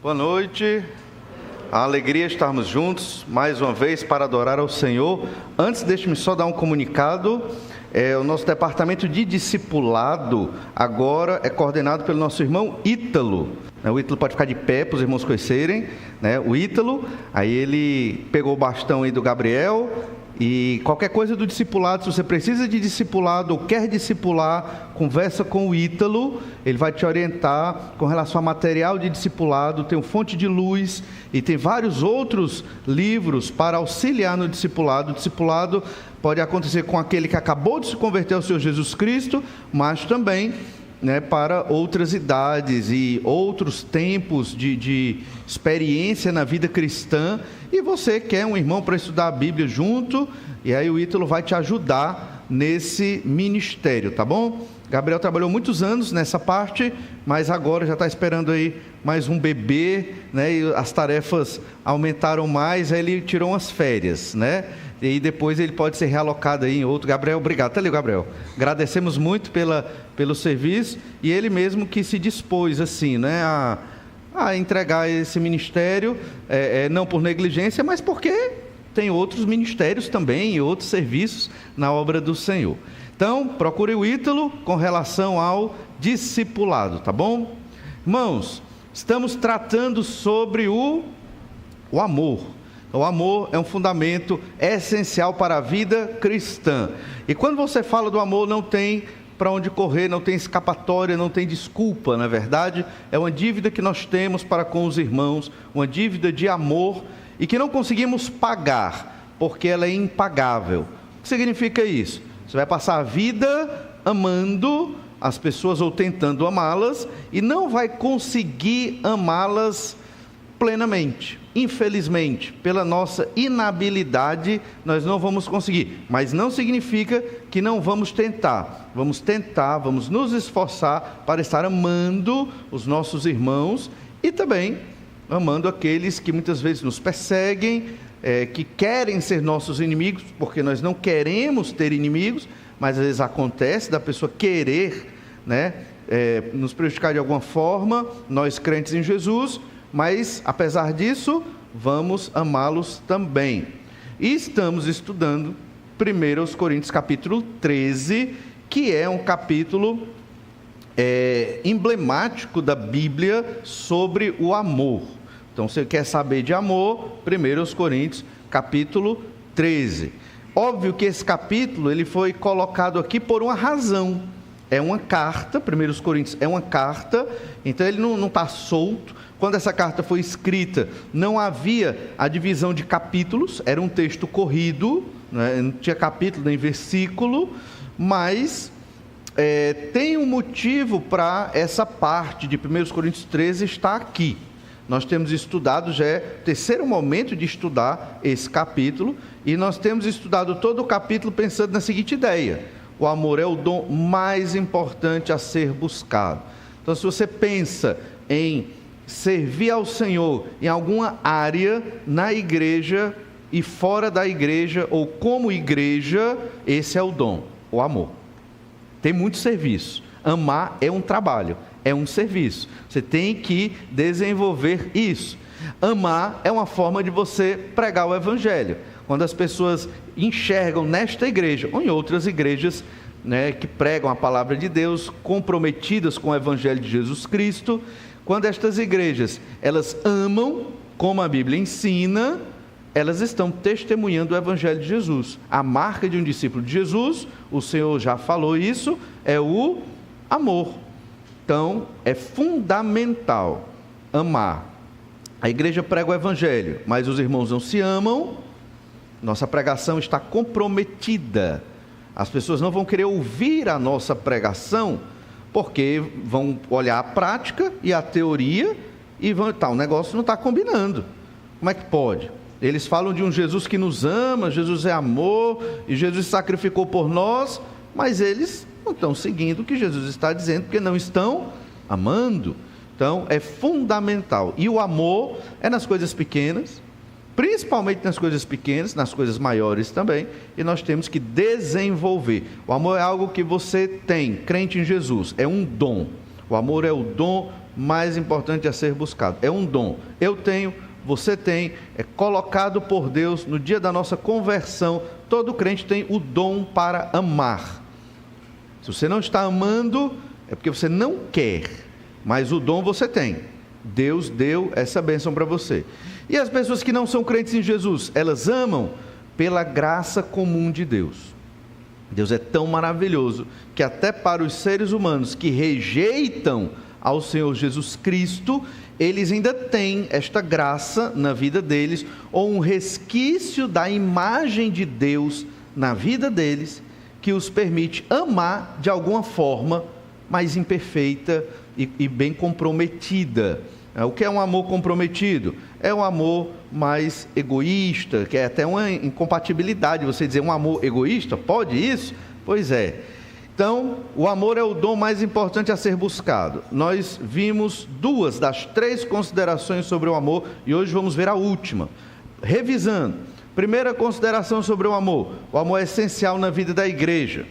Boa noite, a alegria estarmos juntos mais uma vez para adorar ao Senhor. Antes, deixe-me só dar um comunicado. O nosso departamento de discipulado agora é coordenado pelo nosso irmão Ítalo. O Ítalo pode ficar de pé para os irmãos conhecerem, né? O Ítalo, aí ele pegou o bastão aí do Gabriel. E qualquer coisa do discipulado, se você precisa de discipulado ou quer discipular, conversa com o Ítalo, ele vai te orientar com relação a material de discipulado. Tem o Fonte de Luz e tem vários outros livros para auxiliar no discipulado. O discipulado pode acontecer com aquele que acabou de se converter ao Senhor Jesus Cristo, mas também, para outras idades e outros tempos de experiência na vida cristã. E você quer um irmão para estudar a Bíblia junto, e aí o Ítalo vai te ajudar nesse ministério, tá bom? Gabriel trabalhou muitos anos nessa parte, mas agora já está esperando aí mais um bebê, e as tarefas aumentaram mais, aí ele tirou umas férias, e depois ele pode ser realocado aí em outro. Gabriel, obrigado. Até ali, Gabriel. Agradecemos muito pelo serviço, e ele mesmo que se dispôs assim, a entregar esse ministério, não por negligência, mas porque tem outros ministérios também e outros serviços na obra do Senhor. Então, procure o Ítalo com relação ao discipulado, tá bom? Irmãos, estamos tratando sobre o amor. O amor é um fundamento essencial para a vida cristã. E quando você fala do amor, não tem para onde correr, não tem escapatória, não tem desculpa, na verdade. É uma dívida que nós temos para com os irmãos, uma dívida de amor, e que não conseguimos pagar, porque ela é impagável. O que significa isso? Você vai passar a vida amando as pessoas ou tentando amá-las, e não vai conseguir amá-las plenamente. Infelizmente, pela nossa inabilidade, nós não vamos conseguir, mas não significa que não vamos tentar. Vamos tentar, vamos nos esforçar para estar amando os nossos irmãos e também amando aqueles que muitas vezes nos perseguem, que querem ser nossos inimigos, porque nós não queremos ter inimigos, mas às vezes acontece da pessoa querer, nos prejudicar de alguma forma, nós crentes em Jesus. Mas, apesar disso, vamos amá-los também. E estamos estudando 1 Coríntios capítulo 13, que é um capítulo emblemático da Bíblia sobre o amor. Então, se você quer saber de amor, 1 Coríntios capítulo 13. Óbvio que esse capítulo ele foi colocado aqui por uma razão. É uma carta, 1 Coríntios é uma carta, então ele não está solto. Quando essa carta foi escrita, não havia a divisão de capítulos, era um texto corrido, não tinha capítulo nem versículo, mas tem um motivo para essa parte de 1 Coríntios 13 estar aqui. Nós temos estudado, já é o terceiro momento de estudar esse capítulo, e nós temos estudado todo o capítulo pensando na seguinte ideia: o amor é o dom mais importante a ser buscado. Então, se você pensa em servir ao Senhor em alguma área, na igreja e fora da igreja, ou como igreja, esse é o dom, o amor. Tem muito serviço. Amar é um trabalho, é um serviço. Você tem que desenvolver isso. Amar é uma forma de você pregar o evangelho. Quando as pessoas enxergam nesta igreja, ou em outras igrejas, que pregam a palavra de Deus, comprometidas com o evangelho de Jesus Cristo, quando estas igrejas, elas amam, como a Bíblia ensina, elas estão testemunhando o evangelho de Jesus. A marca de um discípulo de Jesus, o Senhor já falou isso, é o amor. Então, é fundamental amar. A igreja prega o evangelho, mas os irmãos não se amam, nossa pregação está comprometida. As pessoas não vão querer ouvir a nossa pregação, porque vão olhar a prática e a teoria e vão, o negócio não está combinando. Como é que pode? Eles falam de um Jesus que nos ama, Jesus é amor, e Jesus sacrificou por nós, mas eles não estão seguindo o que Jesus está dizendo, porque não estão amando. Então, é fundamental. E o amor é nas coisas pequenas, principalmente nas coisas pequenas, nas coisas maiores também, e nós temos que desenvolver. O amor é algo que você tem, crente em Jesus, é um dom. O amor é o dom mais importante a ser buscado. É um dom. Eu tenho, você tem, é colocado por Deus no dia da nossa conversão. Todo crente tem o dom para amar. Se você não está amando, é porque você não quer, mas o dom você tem. Deus deu essa bênção para você. E as pessoas que não são crentes em Jesus, elas amam pela graça comum de Deus. Deus é tão maravilhoso que até para os seres humanos que rejeitam ao Senhor Jesus Cristo, eles ainda têm esta graça na vida deles, ou um resquício da imagem de Deus na vida deles, que os permite amar de alguma forma mais imperfeita e bem comprometida. O que é um amor comprometido? É um amor mais egoísta, que é até uma incompatibilidade. Você dizer um amor egoísta, pode isso? Pois é. Então, o amor é o dom mais importante a ser buscado. Nós vimos 2 das 3 considerações sobre o amor e hoje vamos ver a última. Revisando, primeira consideração sobre o amor é essencial na vida da igreja.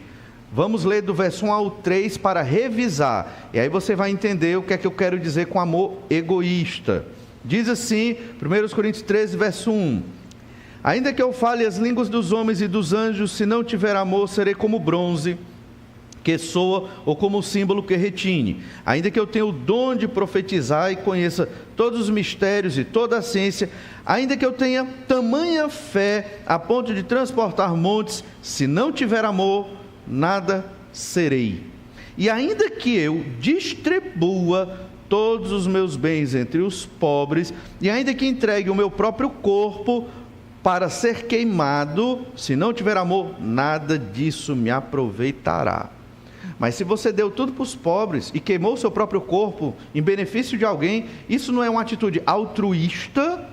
Vamos ler do verso 1 ao 3 para revisar, e aí você vai entender o que é que eu quero dizer com amor egoísta. Diz assim, 1 Coríntios 13, verso 1: ainda que eu fale as línguas dos homens e dos anjos, se não tiver amor, serei como bronze que soa, ou como o símbolo que retine. Ainda que eu tenha o dom de profetizar e conheça todos os mistérios e toda a ciência, ainda que eu tenha tamanha fé a ponto de transportar montes, se não tiver amor, nada serei. E ainda que eu distribua todos os meus bens entre os pobres, e ainda que entregue o meu próprio corpo para ser queimado, se não tiver amor, nada disso me aproveitará. Mas se você deu tudo para os pobres e queimou o seu próprio corpo em benefício de alguém, isso não é uma atitude altruísta?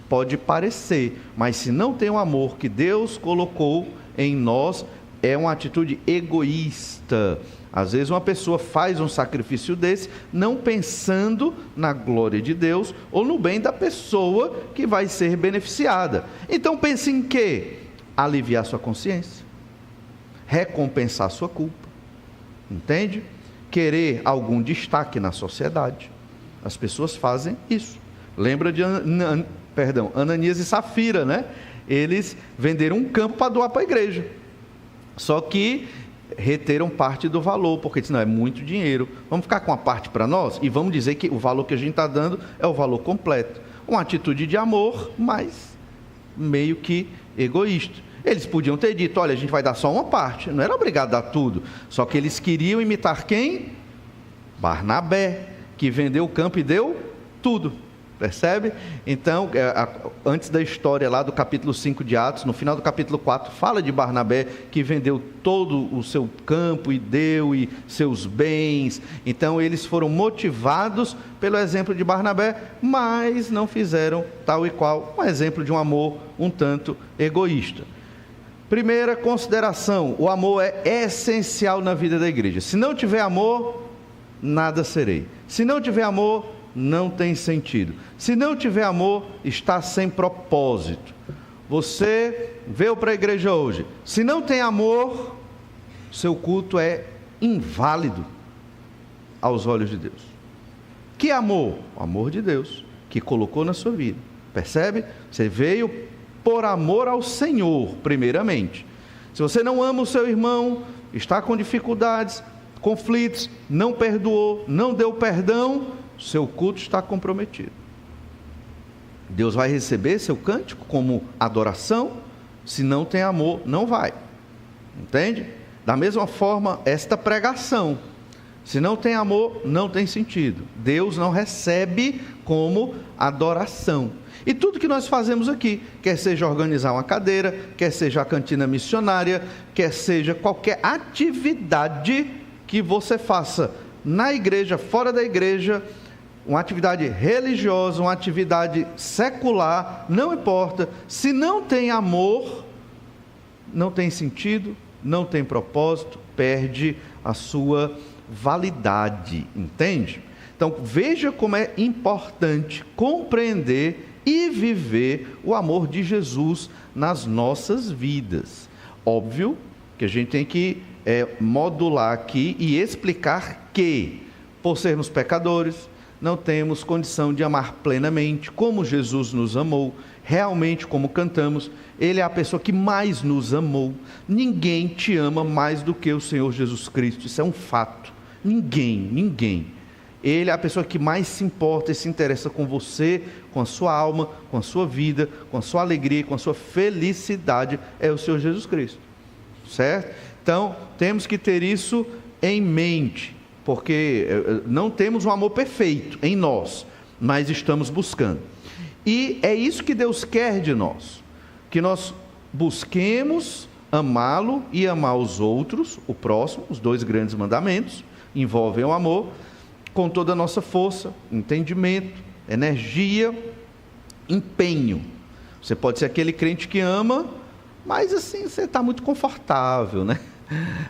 Pode parecer, mas se não tem o amor que Deus colocou em nós, é uma atitude egoísta. Às vezes uma pessoa faz um sacrifício desse, não pensando na glória de Deus ou no bem da pessoa que vai ser beneficiada. Então pense em quê? Aliviar sua consciência, recompensar sua culpa, entende? Querer algum destaque na sociedade. As pessoas fazem isso. Lembra de Ananias e Safira, né? Eles venderam um campo para doar para a igreja. Só que reteram parte do valor, porque disse, não, é muito dinheiro, vamos ficar com a parte para nós, e vamos dizer que o valor que a gente está dando é o valor completo. Uma atitude de amor, mas meio que egoísta. Eles podiam ter dito, olha, a gente vai dar só uma parte, não era obrigado a dar tudo, só que eles queriam imitar quem? Barnabé, que vendeu o campo e deu tudo. Percebe? Então, antes da história lá do capítulo 5 de Atos, no final do capítulo 4, fala de Barnabé, que vendeu todo o seu campo e deu e seus bens. Então, eles foram motivados pelo exemplo de Barnabé, mas não fizeram tal e qual um exemplo de um amor um tanto egoísta. Primeira consideração, o amor é essencial na vida da igreja. Se não tiver amor, nada serei. Se não tiver amor, não tem sentido. Se não tiver amor, está sem propósito. Você veio para a igreja hoje, se não tem amor, seu culto é inválido aos olhos de Deus. Que amor? O amor de Deus, que colocou na sua vida. Percebe? Você veio por amor ao Senhor, primeiramente. Se você não ama o seu irmão, está com dificuldades, conflitos, não perdoou, não deu perdão, seu culto está comprometido. Deus vai receber seu cântico como adoração, se não tem amor, não vai. Entende? Da mesma forma, esta pregação, se não tem amor, não tem sentido. Deus não recebe como adoração. E tudo que nós fazemos aqui, quer seja organizar uma cadeira, quer seja a cantina missionária, quer seja qualquer atividade que você faça na igreja, fora da igreja, uma atividade religiosa, uma atividade secular, não importa, se não tem amor, não tem sentido, não tem propósito, perde a sua validade, entende? Então veja como é importante compreender e viver o amor de Jesus nas nossas vidas. Óbvio que a gente tem que modular aqui e explicar que Por sermos pecadores, não temos condição de amar plenamente, como Jesus nos amou, realmente como cantamos. Ele é a pessoa que mais nos amou. Ninguém te ama mais do que o Senhor Jesus Cristo, isso é um fato. Ninguém. Ele é a pessoa que mais se importa e se interessa com você, com a sua alma, com a sua vida, com a sua alegria, com a sua felicidade, é o Senhor Jesus Cristo, certo? Então, temos que ter isso em mente, porque não temos um amor perfeito em nós, mas estamos buscando. E é isso que Deus quer de nós, que nós busquemos amá-lo e amar os outros, o próximo. Os 2 grandes mandamentos envolvem o amor, com toda a nossa força, entendimento, energia, empenho. Você pode ser aquele crente que ama, mas assim, você está muito confortável, né?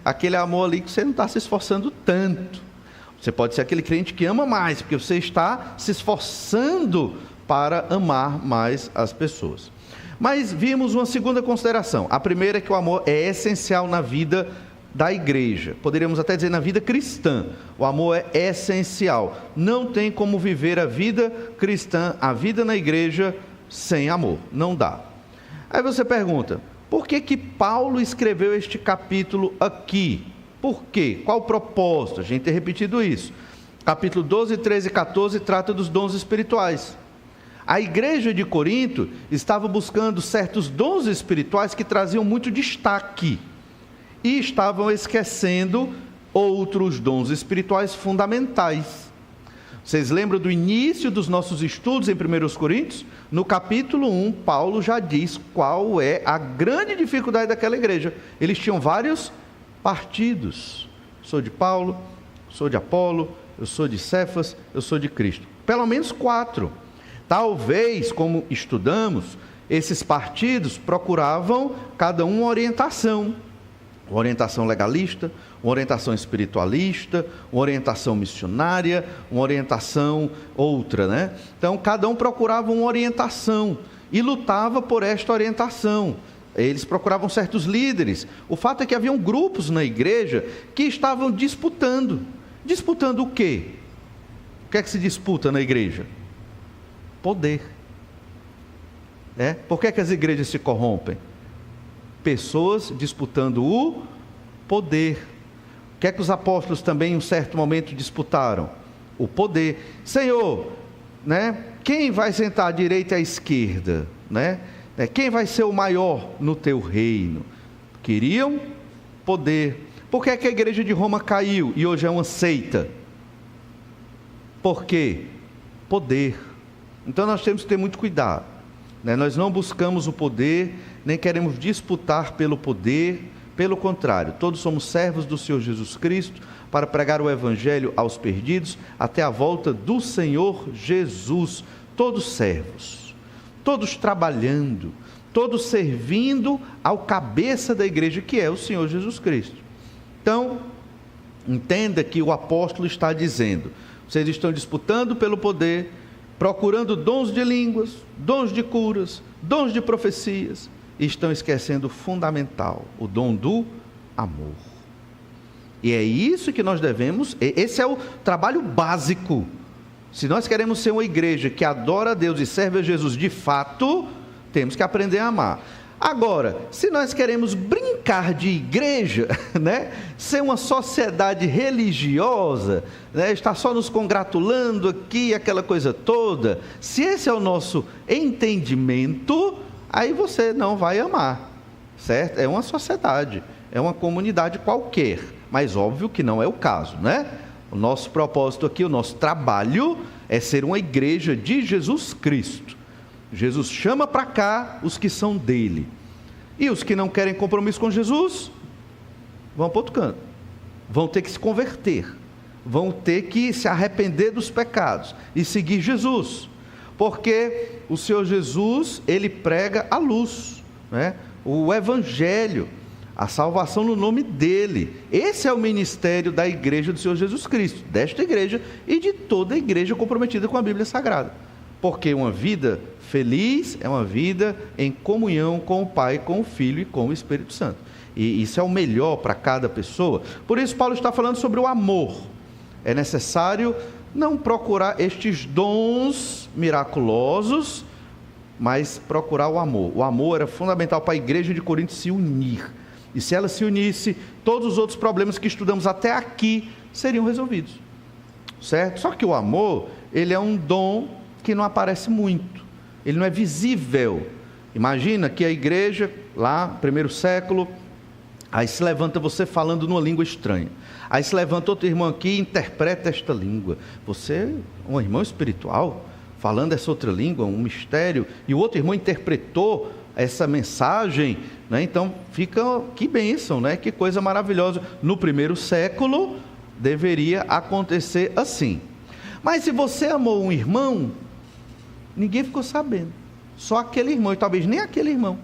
Aquele amor ali que você não está se esforçando tanto. Você pode ser aquele crente que ama mais, porque você está se esforçando para amar mais as pessoas. Mas vimos uma segunda consideração. A primeira é que o amor é essencial na vida da igreja, poderíamos até dizer na vida cristã. O amor é essencial, não tem como viver a vida cristã, a vida na igreja, sem amor, não dá. Aí você pergunta, por que Paulo escreveu este capítulo aqui? Por quê? Qual o propósito? A gente tem repetido isso. Capítulo 12, 13 e 14 trata dos dons espirituais. A igreja de Corinto estava buscando certos dons espirituais que traziam muito destaque, e estavam esquecendo outros dons espirituais fundamentais. Vocês lembram do início dos nossos estudos em 1 Coríntios? No capítulo 1, Paulo já diz qual é a grande dificuldade daquela igreja. Eles tinham vários partidos. Sou de Paulo, sou de Apolo, eu sou de Cefas, eu sou de Cristo. Pelo menos 4. Talvez, como estudamos, esses partidos procuravam cada um uma orientação legalista, uma orientação espiritualista, uma orientação missionária, uma orientação outra, né? Então, cada um procurava uma orientação e lutava por esta orientação. Eles procuravam certos líderes. O fato é que haviam grupos na igreja que estavam disputando. Disputando o quê? O que é que se disputa na igreja? Poder. Por que é que as igrejas se corrompem? Pessoas disputando o poder. O que é que os apóstolos também em um certo momento disputaram? O poder. Senhor, quem vai sentar à direita e à esquerda? Quem vai ser o maior no teu reino? Queriam poder. Por que é que a igreja de Roma caiu e hoje é uma seita? Por quê? Poder. Então nós temos que ter muito cuidado. Nós não buscamos o poder, nem queremos disputar pelo poder, pelo contrário, todos somos servos do Senhor Jesus Cristo, para pregar o Evangelho aos perdidos, até a volta do Senhor Jesus, todos servos, todos trabalhando, todos servindo ao cabeça da igreja, que é o Senhor Jesus Cristo. Então, entenda que o apóstolo está dizendo, vocês estão disputando pelo poder, procurando dons de línguas, dons de curas, dons de profecias, e estão esquecendo o fundamental, o dom do amor. E é isso que nós devemos, esse é o trabalho básico. Se nós queremos ser uma igreja que adora a Deus e serve a Jesus de fato, temos que aprender a amar. Agora, se nós queremos brincar de igreja, ser uma sociedade religiosa, estar só nos congratulando aqui, aquela coisa toda, se esse é o nosso entendimento, aí você não vai amar, certo? É uma sociedade, é uma comunidade qualquer, mas óbvio que não é o caso, O nosso propósito aqui, o nosso trabalho é ser uma igreja de Jesus Cristo. Jesus chama para cá os que são dele. E os que não querem compromisso com Jesus, vão para outro canto. Vão ter que se converter. Vão ter que se arrepender dos pecados e seguir Jesus. Porque o Senhor Jesus, ele prega a luz, o Evangelho, a salvação no nome dele. Esse é o ministério da igreja do Senhor Jesus Cristo, desta igreja e de toda a igreja comprometida com a Bíblia Sagrada. Porque uma vida feliz é uma vida em comunhão com o Pai, com o Filho e com o Espírito Santo. E isso é o melhor para cada pessoa. Por isso Paulo está falando sobre o amor. É necessário não procurar estes dons miraculosos, mas procurar o amor. O amor era fundamental para a igreja de Corinto se unir. E se ela se unisse, todos os outros problemas que estudamos até aqui seriam resolvidos. Certo? Só que o amor, ele é um dom que não aparece muito. Ele não é visível. Imagina que a igreja, lá, primeiro século, aí se levanta você falando numa língua estranha. Aí se levanta outro irmão aqui e interpreta esta língua. Você é um irmão espiritual, falando essa outra língua, um mistério, e o outro irmão interpretou essa mensagem, né? Então fica, que bênção, né? Que coisa maravilhosa. No primeiro século deveria acontecer assim. Mas se você amou um irmão, ninguém ficou sabendo, só aquele irmão, e talvez nem aquele irmão,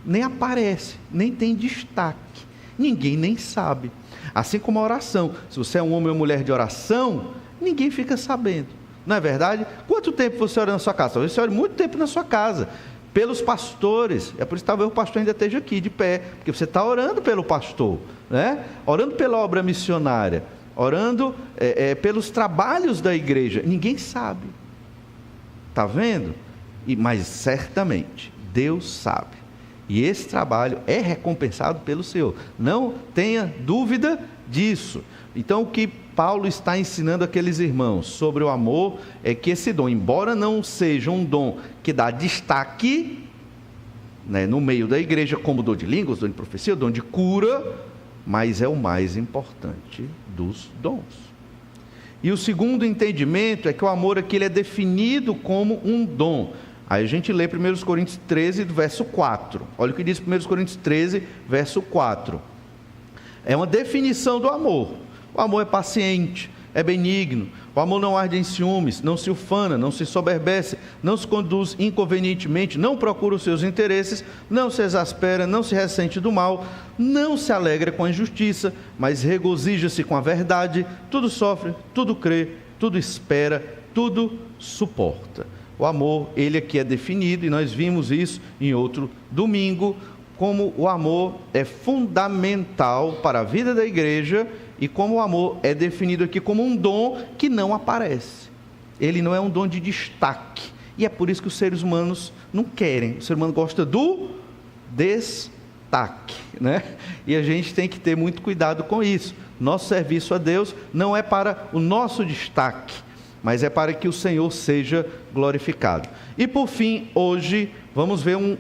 nem aparece, nem tem destaque, ninguém nem sabe. Assim como a oração, se você é um homem ou mulher de oração, ninguém fica sabendo, não é verdade? Quanto tempo você ora na sua casa? Talvez você ore muito tempo na sua casa, pelos pastores, é por isso que talvez o pastor ainda esteja aqui de pé, porque você está orando pelo pastor, né? Orando pela obra missionária, orando pelos trabalhos da igreja, ninguém sabe, está vendo? Mas certamente Deus sabe, e esse trabalho é recompensado pelo Senhor, não tenha dúvida disso. Então o que Paulo está ensinando aqueles irmãos sobre o amor é que esse dom, embora não seja um dom que dá destaque, né, no meio da igreja, como o dom de línguas, dom de profecia, dom de cura, mas é o mais importante dos dons. E o segundo entendimento é que o amor aqui ele é definido como um dom. Aí a gente lê 1 Coríntios 13, verso 4. Olha o que diz 1 Coríntios 13, verso 4. É uma definição do amor. O amor é paciente, é benigno. O amor não arde em ciúmes, não se ufana, não se soberbece, não se conduz inconvenientemente, não procura os seus interesses, não se exaspera, não se ressente do mal, não se alegra com a injustiça, mas regozija-se com a verdade, tudo sofre, tudo crê, tudo espera, tudo suporta. O amor, ele aqui é definido, e nós vimos isso em outro domingo, como o amor é fundamental para a vida da igreja, e como o amor é definido aqui como um dom que não aparece. Ele não é um dom de destaque, e é por isso que os seres humanos não querem. O ser humano gosta do destaque, né? E a gente tem que ter muito cuidado com isso. Nosso serviço a Deus não é para o nosso destaque, mas é para que o Senhor seja glorificado. E por fim, hoje, vamos ver um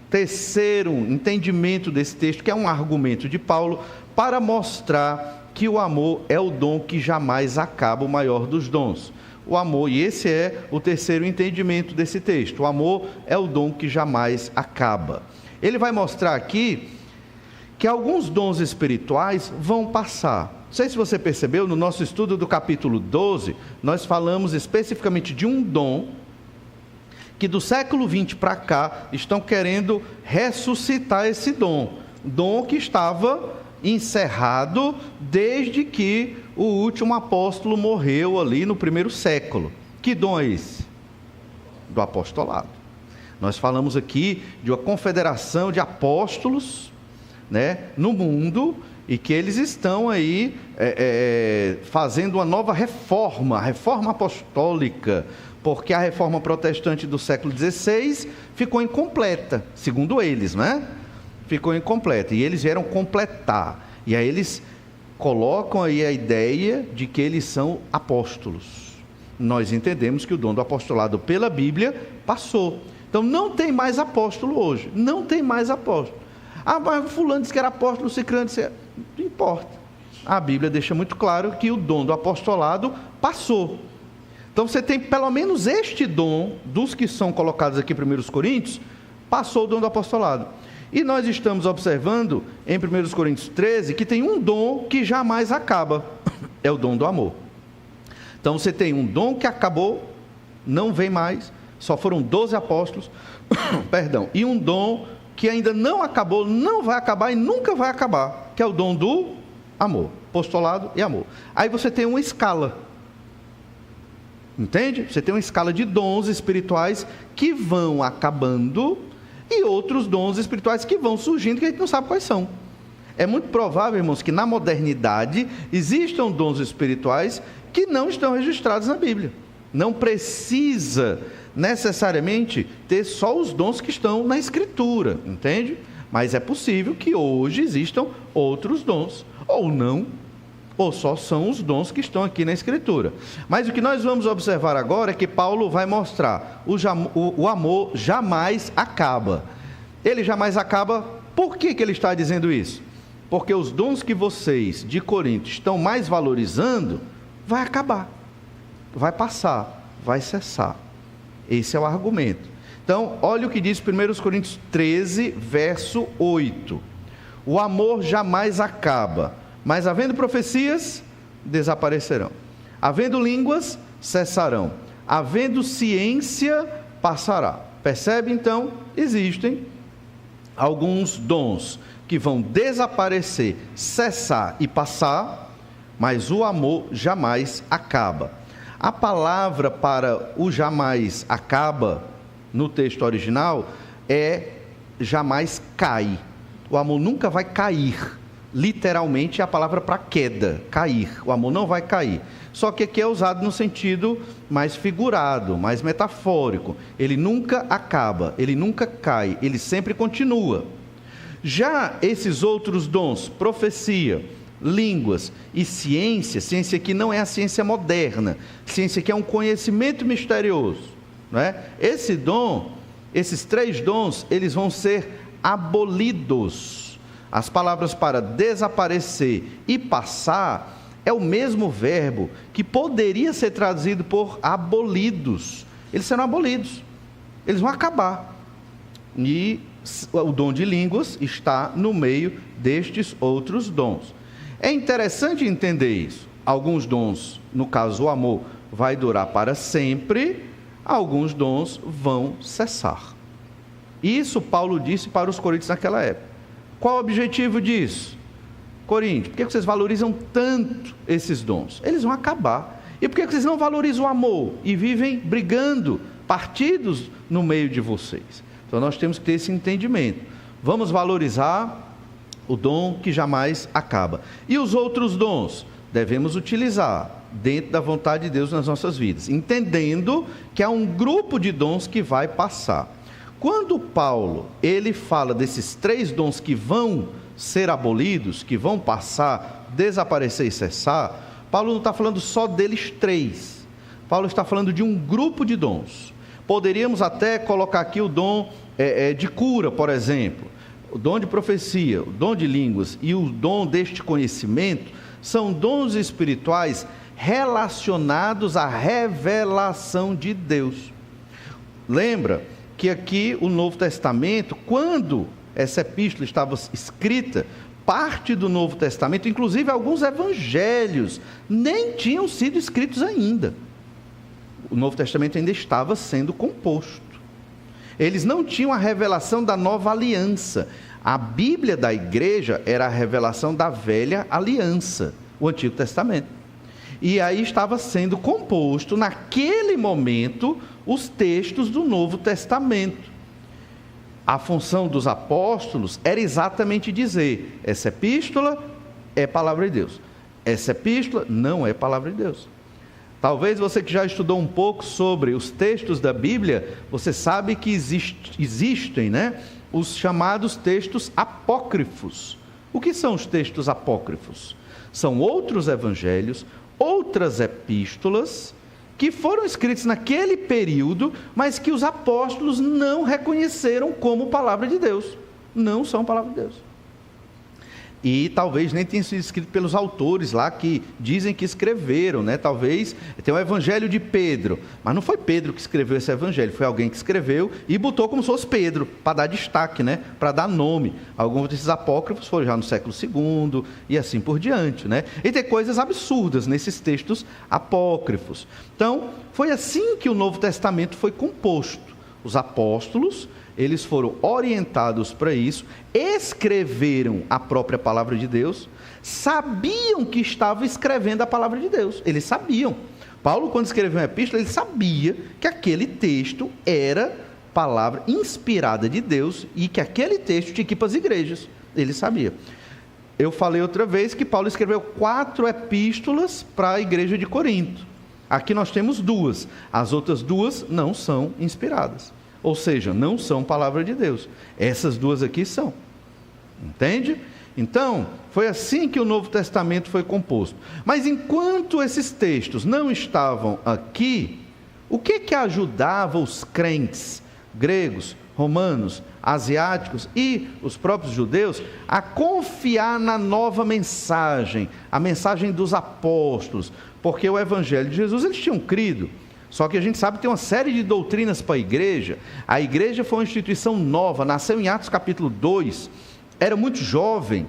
terceiro entendimento desse texto, que é um argumento de Paulo, para mostrar que o amor é o dom que jamais acaba, o maior dos dons. O amor, e esse é o terceiro entendimento desse texto, o amor é o dom que jamais acaba. Ele vai mostrar aqui que alguns dons espirituais vão passar. Não sei se você percebeu, no nosso estudo do capítulo 12, nós falamos especificamente de um dom que do século 20 para cá estão querendo ressuscitar esse dom que estava encerrado desde que o último apóstolo morreu ali no primeiro século. Que dom é esse? Do apostolado. Nós falamos aqui de uma confederação de apóstolos, né, no mundo, e que eles estão aí fazendo uma nova reforma, a reforma apostólica, porque a reforma protestante do século XVI ficou incompleta, segundo eles, né? Ficou incompleta, e eles vieram completar, e aí eles colocam aí a ideia de que eles são apóstolos. Nós entendemos que o dom do apostolado pela Bíblia passou, então não tem mais apóstolo hoje, não tem mais apóstolo. Ah, mas fulano disse que era apóstolo, ciclano disse, não importa, a Bíblia deixa muito claro que o dom do apostolado passou. Então você tem pelo menos este dom, dos que são colocados aqui em 1 Coríntios, passou o dom do apostolado. E nós estamos observando em 1 Coríntios 13 que tem um dom que jamais acaba, é o dom do amor. Então você tem um dom que acabou, não vem mais, só foram 12 apóstolos, perdão, e um dom que ainda não acabou, não vai acabar e nunca vai acabar, que é o dom do amor, apostolado e amor. Aí você tem uma escala, entende? Você tem uma escala de dons espirituais que vão acabando e outros dons espirituais que vão surgindo que a gente não sabe quais são. É muito provável, irmãos, que na modernidade existam dons espirituais que não estão registrados na Bíblia. Não precisa necessariamente ter só os dons que estão na Escritura, entende? Mas é possível que hoje existam outros dons, ou não, ou só são os dons que estão aqui na Escritura. Mas o que nós vamos observar agora é que Paulo vai mostrar o amor jamais acaba. Ele jamais acaba. Por que ele está dizendo isso? Porque os dons que vocês de Corinto estão mais valorizando, vai acabar, vai passar, vai cessar. Esse é o argumento. Então, olha o que diz 1 Coríntios 13, verso 8. O amor jamais acaba, mas havendo profecias, desaparecerão. Havendo línguas, cessarão. Havendo ciência, passará. Percebe, então? Existem alguns dons que vão desaparecer, cessar e passar, mas o amor jamais acaba. A palavra para o jamais acaba, no texto original, é jamais cai. O amor nunca vai cair. Literalmente é a palavra para queda, cair. O amor não vai cair. Só que aqui é usado no sentido mais figurado, mais metafórico. Ele nunca acaba, ele nunca cai, ele sempre continua. Já esses outros dons, profecia, línguas e ciência, ciência que não é a ciência moderna, ciência que é um conhecimento misterioso, não é? Esse dom, esses 3 dons, eles vão ser abolidos. As palavras para desaparecer e passar é o mesmo verbo que poderia ser traduzido por abolidos. Eles serão abolidos, eles vão acabar. E o dom de línguas está no meio destes outros dons. É interessante entender isso. Alguns dons, no caso o amor, vai durar para sempre, alguns dons vão cessar. Isso Paulo disse para os coríntios naquela época. Qual o objetivo disso? Coríntios, por que vocês valorizam tanto esses dons? Eles vão acabar. E por que vocês não valorizam o amor e vivem brigando, partidos no meio de vocês? Então nós temos que ter esse entendimento. Vamos valorizar o dom que jamais acaba. E os outros dons devemos utilizar dentro da vontade de Deus nas nossas vidas, entendendo que há um grupo de dons que vai passar. Quando Paulo, ele fala desses 3 dons que vão ser abolidos, que vão passar, desaparecer e cessar, Paulo não está falando só deles 3. Paulo está falando de um grupo de dons. Poderíamos até colocar aqui o dom de cura, por exemplo, o dom de profecia, o dom de línguas e o dom deste conhecimento, são dons espirituais relacionados à revelação de Deus. Lembra que aqui o Novo Testamento, quando essa epístola estava escrita, parte do Novo Testamento, inclusive alguns evangelhos, nem tinham sido escritos ainda. O Novo Testamento ainda estava sendo composto. Eles não tinham a revelação da nova aliança. A Bíblia da igreja era a revelação da velha aliança, o Antigo Testamento. E aí estava sendo composto, naquele momento, os textos do Novo Testamento. A função dos apóstolos era exatamente dizer: essa epístola é palavra de Deus, essa epístola não é palavra de Deus. Talvez você que já estudou um pouco sobre os textos da Bíblia, você sabe que existem, os chamados textos apócrifos. O que são os textos apócrifos? São outros evangelhos, outras epístolas, que foram escritos naquele período, mas que os apóstolos não reconheceram como palavra de Deus. Não são palavra de Deus. E talvez nem tenha sido escrito pelos autores lá que dizem que escreveram, Talvez tem o Evangelho de Pedro, mas não foi Pedro que escreveu esse evangelho, foi alguém que escreveu e botou como se fosse Pedro, para dar destaque, para dar nome. Alguns desses apócrifos foram já no século II e assim por diante, E tem coisas absurdas nesses textos apócrifos. Então, foi assim que o Novo Testamento foi composto. Os apóstolos, eles foram orientados para isso, escreveram a própria palavra de Deus, sabiam que estavam escrevendo a palavra de Deus, eles sabiam. Paulo, quando escreveu uma epístola, ele sabia que aquele texto era palavra inspirada de Deus e que aquele texto tinha que ir para as igrejas, ele sabia. eu falei outra vez que Paulo escreveu 4 epístolas para a igreja de Corinto. Aqui nós temos 2. As outras 2 não são inspiradas. Ou seja, não são palavra de Deus. Essas 2 aqui são. Entende? Então, foi assim que o Novo Testamento foi composto. Mas enquanto esses textos não estavam aqui, o que ajudava os crentes gregos, romanos, asiáticos e os próprios judeus a confiar na nova mensagem, a mensagem dos apóstolos? Porque o Evangelho de Jesus eles tinham crido, só que a gente sabe que tem uma série de doutrinas para a igreja foi uma instituição nova, nasceu em Atos capítulo 2, era muito jovem.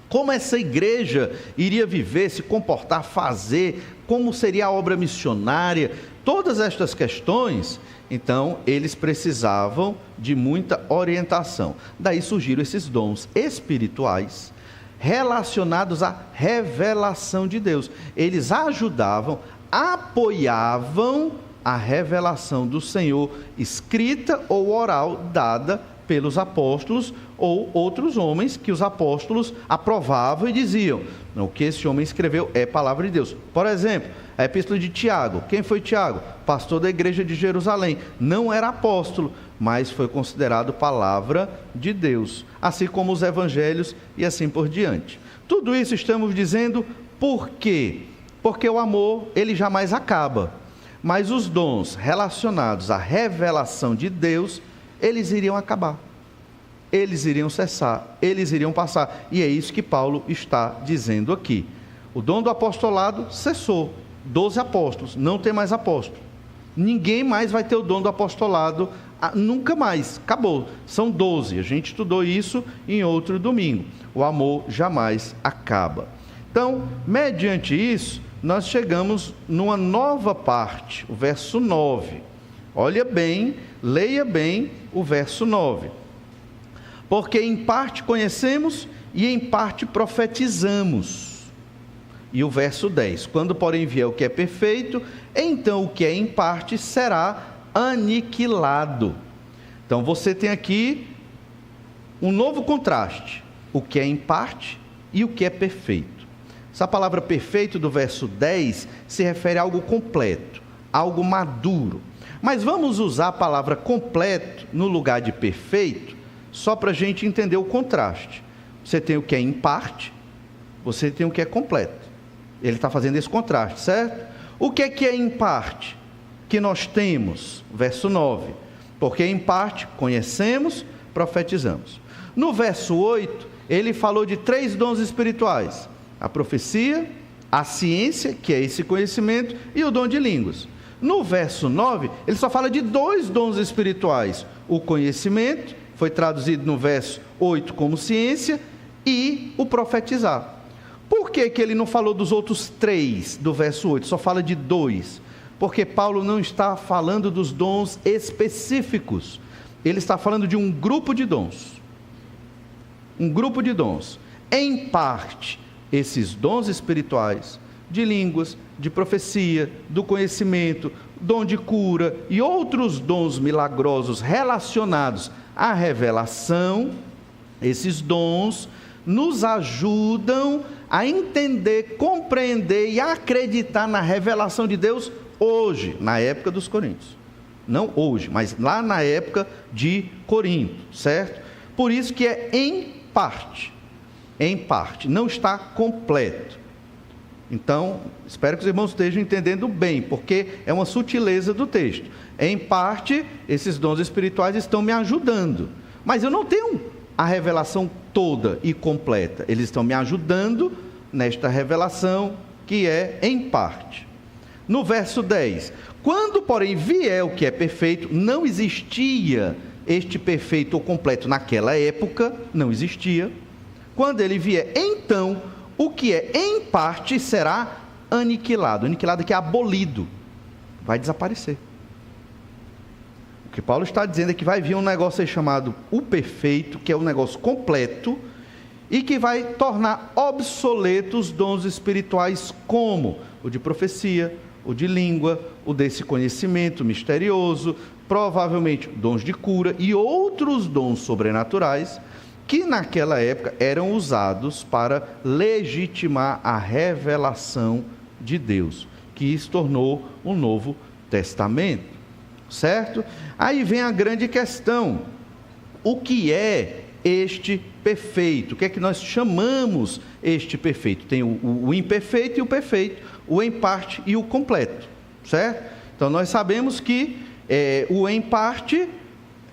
Como essa igreja iria viver, se comportar, fazer, como seria a obra missionária, todas estas questões, então eles precisavam de muita orientação. Daí surgiram esses dons espirituais relacionados à revelação de Deus. Eles ajudavam, apoiavam a revelação do Senhor, escrita ou oral, dada pelos apóstolos ou outros homens que os apóstolos aprovavam e diziam: o que esse homem escreveu é palavra de Deus. Por exemplo, a epístola de Tiago. Quem foi Tiago? Pastor da igreja de Jerusalém. Não era apóstolo, mas foi considerado palavra de Deus. Assim como os evangelhos e assim por diante. Tudo isso estamos dizendo por quê? Porque o amor, ele jamais acaba. Mas os dons relacionados à revelação de Deus, eles iriam acabar. Eles iriam cessar, eles iriam passar. E é isso que Paulo está dizendo aqui. O dom do apostolado cessou. 12 apóstolos, não tem mais apóstolo. Ninguém mais vai ter o dom do apostolado, nunca mais, acabou. São 12, a gente estudou isso em outro domingo. O amor jamais acaba. Então, mediante isso, nós chegamos numa nova parte, o verso 9. Olha bem, leia bem o verso 9. Porque em parte conhecemos e em parte profetizamos. E o verso 10, quando porém vier o que é perfeito, então o que é em parte será aniquilado. Então você tem aqui um novo contraste, o que é em parte e o que é perfeito. Essa palavra perfeito do verso 10 se refere a algo completo, algo maduro. Mas vamos usar a palavra completo no lugar de perfeito, só para a gente entender o contraste. Você tem o que é em parte, você tem o que é completo. Ele está fazendo esse contraste, certo? O que é em parte? Que nós temos, verso 9. Porque em parte conhecemos, profetizamos. No verso 8, ele falou de 3 dons espirituais: a profecia, a ciência, que é esse conhecimento, e o dom de línguas. No verso 9, ele só fala de 2 dons espirituais: o conhecimento, foi traduzido no verso 8 como ciência, e o profetizar. Por que ele não falou dos outros 3 do verso 8, só fala de 2? Porque Paulo não está falando dos dons específicos, ele está falando de um grupo de dons. Um grupo de dons. Em parte, esses dons espirituais, de línguas, de profecia, do conhecimento, dom de cura e outros dons milagrosos relacionados à revelação, esses dons nos ajudam a entender, compreender e acreditar na revelação de Deus hoje, na época dos Coríntios. Não hoje, mas lá na época de Corinto, certo? Por isso que é em parte, não está completo. Então, espero que os irmãos estejam entendendo bem, porque é uma sutileza do texto. Em parte, esses dons espirituais estão me ajudando, mas eu não tenho a revelação toda e completa. Eles estão me ajudando nesta revelação que é em parte. No verso 10, quando porém vier o que é perfeito, não existia este perfeito ou completo naquela época, não existia. Quando ele vier, então, o que é em parte será aniquilado. Aniquilado que é abolido, vai desaparecer. O que Paulo está dizendo é que vai vir um negócio aí chamado o perfeito, que é um negócio completo, e que vai tornar obsoletos os dons espirituais, como o de profecia, o de língua, o desse conhecimento misterioso, provavelmente dons de cura e outros dons sobrenaturais, que naquela época eram usados para legitimar a revelação de Deus, que se tornou o Novo Testamento, certo? Aí vem a grande questão: o que é este perfeito? O que é que nós chamamos este perfeito? Tem o imperfeito e o perfeito, o em parte e o completo, certo? Então nós sabemos que o em parte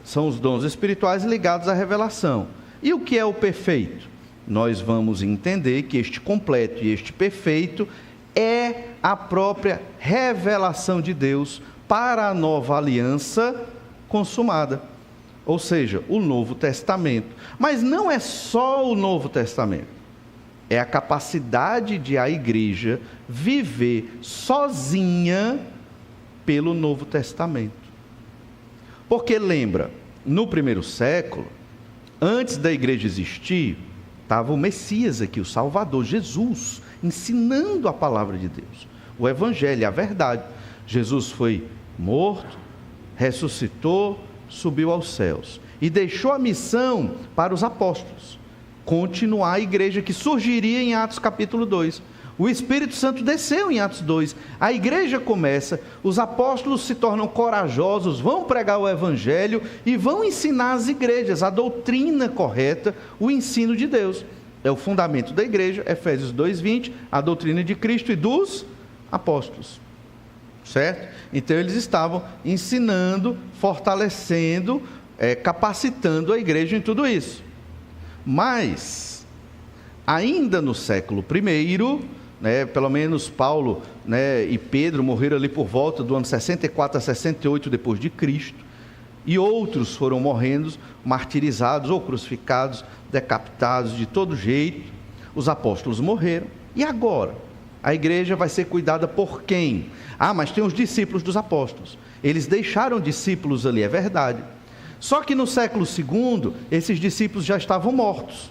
são os dons espirituais ligados à revelação. E o que é o perfeito? Nós vamos entender que este completo e este perfeito é a própria revelação de Deus para a nova aliança consumada, ou seja, o Novo Testamento. Mas não é só o Novo Testamento, é a capacidade de a igreja viver sozinha pelo Novo Testamento. Porque lembra, no primeiro século, antes da igreja existir, estava o Messias aqui, o Salvador, Jesus, ensinando a palavra de Deus, o Evangelho, a verdade. Jesus foi morto, ressuscitou, subiu aos céus e deixou a missão para os apóstolos, continuar a igreja que surgiria em Atos capítulo 2. O Espírito Santo desceu em Atos 2, a igreja começa, os apóstolos se tornam corajosos, vão pregar o Evangelho e vão ensinar as igrejas a doutrina correta, o ensino de Deus. É o fundamento da igreja, Efésios 2:20, a doutrina de Cristo e dos apóstolos, certo? Então eles estavam ensinando, fortalecendo, capacitando a igreja em tudo isso. Mas, ainda no século I, pelo menos Paulo, e Pedro morreram ali por volta do ano 64 a 68 depois de Cristo, e outros foram morrendo, martirizados ou crucificados, decapitados de todo jeito. Os apóstolos morreram, e agora? A igreja vai ser cuidada por quem? Mas tem os discípulos dos apóstolos, eles deixaram discípulos ali, é verdade, só que no século II, esses discípulos já estavam mortos.